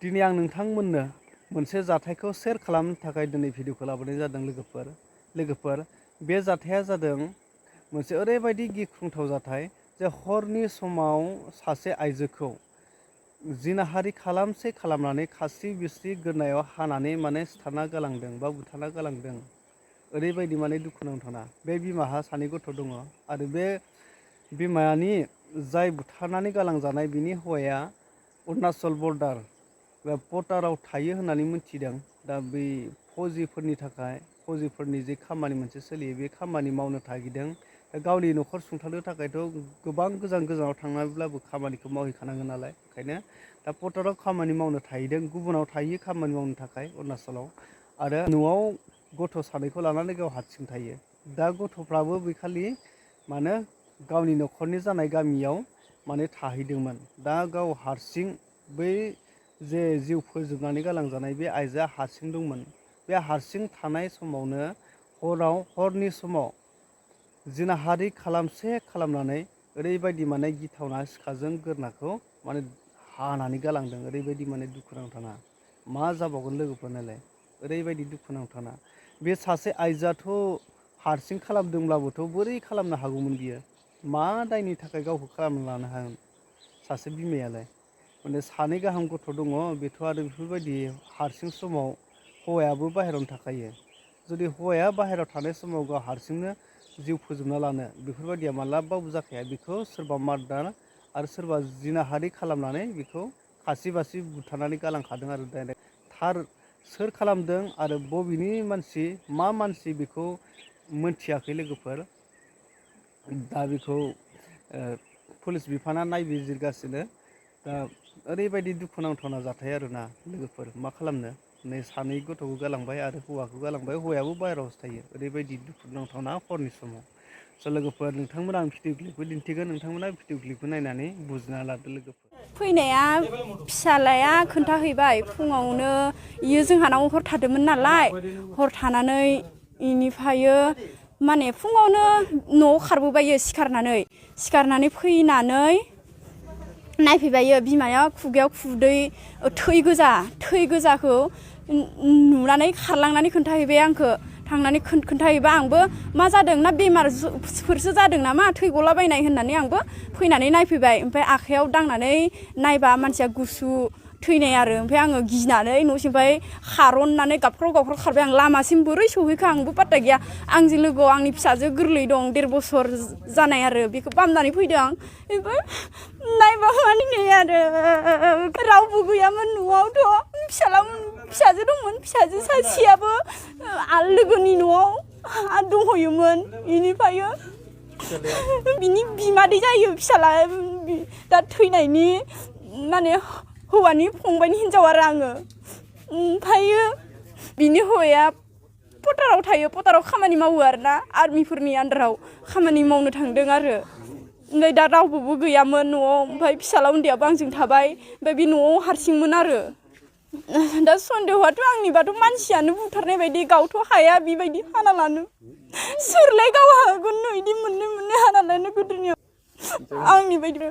दिनै आं नोंथांमोननो मोनसे जाथायखौ शेयार खालामनो थाखाय दिनै भिडिअखौ लाबोनाय जादों लोगोफोर बे जाथाया जादों मोनसे ओरैबायदि गिख्रंथाव जाथाय जे हरनि समाव सासे आइजोखौ जिनाहारि खालामनानै खास्रि बिस्रि गोदनायाव हानानै माने सिथारना गालांदों बा बुथारना गालांदों। ओरैबायदि माने दुखुनांथावना। बे बिमाहा 2 गथ' दङ आरो बे बिमानि जाय बुथारनानै गालांजानाय बिनि हौवाया अरुणाचल बर्डार बा भटाराव थायो होननानै मिथिदों। दा बै फौजिफोरनि जे खामानि मोनसे सोलियो बे खामानि मावनो थाहैदों। गावनि न'खर सुंथानो थाखायथ' गोबां गोजानाव थांनानैब्लाबो खामानिखौ मावहैखानांगोन नालाय, ओंखायनो दा भटाराव खामानि मावनो थाहैदों। गुबुनाव थाहैयो खामानि मावनो थाखाय अरुणाचलाव, आरो न'आव गथ' 2खौ लानानै गाव हारसिं थायो। दा गथ'फ्राबो बैखालि मानो गावनि न'खरनि जानाय गामियाव माने थाहैदोंमोन। दा गाव हारसिं बै जे जिउ फोजोबनानै गालांजानाय बे आइजोआ हारसिं दंमोन। बे हारसिं थानाय समावनो हरनि समाव जिनाहारि खालामनानै ओरैबायदि माने गिथावना सिखाजों गोदनाखौ माने हानानै गालांदों। ओरैबायदि माने दुखुनांथावना। मा जाबावगोन लोगोफोर नायलाय, ओरैबायदि दुखुनांथावना। बे सासे आइजोआथ' हारसिं खालामदोंब्लाबोथ' बोरै खालामनो हागौमोन बियो? मा दायनि थाखाय गावखौ खालामना लानो हागोन सासे बिमायालाय? माने 2 गाहाम गथ' दङ, बेथ' आरो बेफोरबायदि हारसिं समाव हौवायाबो बाहेरायावनो थाखायो। जुदि हौवाया बाहेरायाव थानाय समाव गाव हारसिंनो जिउ फोजोबना लानो, बेफोरबायदिया मालाबाबो जाखाया। बेखौ सोरबा मार्डार आरो सोरबा जिनाहारि खालामनानै बेखौ खासि बासि बुथारनानै गालांखादों आरो डाइरेक्ट। थार सोर खालामदों आरो बबेनि मानसि मा मानसि बेखौ मोनथियाखै लोगोफोर। दा बेखौ पुलिस बिफाना नायबिजिरगासिनो। दा ओरैबायदि दुखुनांथावना जाथाय आरोना लोगोफोर, मा खालामनो। नै 2 गथ'खौ गालांबाय आरो हौवाखौ गालांबाय। हौवायाबो बाहेरायावसो थायो। ओरैबायदि दुखुनांथावना हरनि समाव। लोगोफोर, नोंथांमोना आं भिडिअ क्लिपखौ दिन्थिगोन, नोंथांमोना भिडिअ क्लिपखौ नायनानै बुजिना लादो लोगोफोर। फैनाया फिसालाया खोन्थाहैबाय फुङावनो, इयो जोंहानाव हर थादोंमोन नालाय, हर थानानै इनिफ्रायो माने फुङावनो न'आव खारबोबायो सिखारनानै फैनानै नायफैबायो। बिमाया खुगायाव थै गोजाखौ नुनानै खारलांनानै खोन्थाहैबाय आंखो। थांनानै खोन्थाहैबा आंबो मा जादों ना बेमारफोरसो जादों नामा, थै गलाबायनाय होननानै आंबो फैनानै नायफैबाय। ओमफ्राय आखाइयाव दांनानै नायबा मानसिया गुसु थैनाय आरो। ओमफ्राय आङो गिनानै न'सिमफ्राय खारननानै गाबख्राव खारबाय आं। लामासिम बोरै सहैखो आंबो पात्ता गैया। आंजों लोगोआव आंनि फिसाजो गोरलै दं, 1.5 बोसोर जानाय आरो, बेखौ बामनानै फैदों आं। ओमफ्राय नायबा माने आरो रावबो गैयामोन न'आवथ'। फिसाजो दंमोन, फिसाजो सासेयाबो लोगोनि न'आव दंहैयोमोन। बेनिफ्रायो बिनि बिमादै जायो फिसाला, दा थैनायनि माने हौवानि फंबायनि हिनजाव आरो आङो। ओमफ्रायो बिनि हौवाया भटाराव थायो, भटाराव खामानि मावो आरोना, आर्मिफोरनि आन्दाराव खामानि मावनो थांदों आरो। ओमफ्राय दा रावबो गैयामोन न'आव। ओमफ्राय फिसाला उन्दैयाबो आंजों थाबाय। ओमफ्राय बे न'आव हारसिंमोन आरो। दा सन्देहआथ' आंनिबाथ' मानसियानो बुथारनाय बायदि, गावथ' हाया बेबायदि हाना लानो। सोरलाय गाव हागोन बिदि मोननै हाना लानो गोदोनियाव, आंनि बायदि।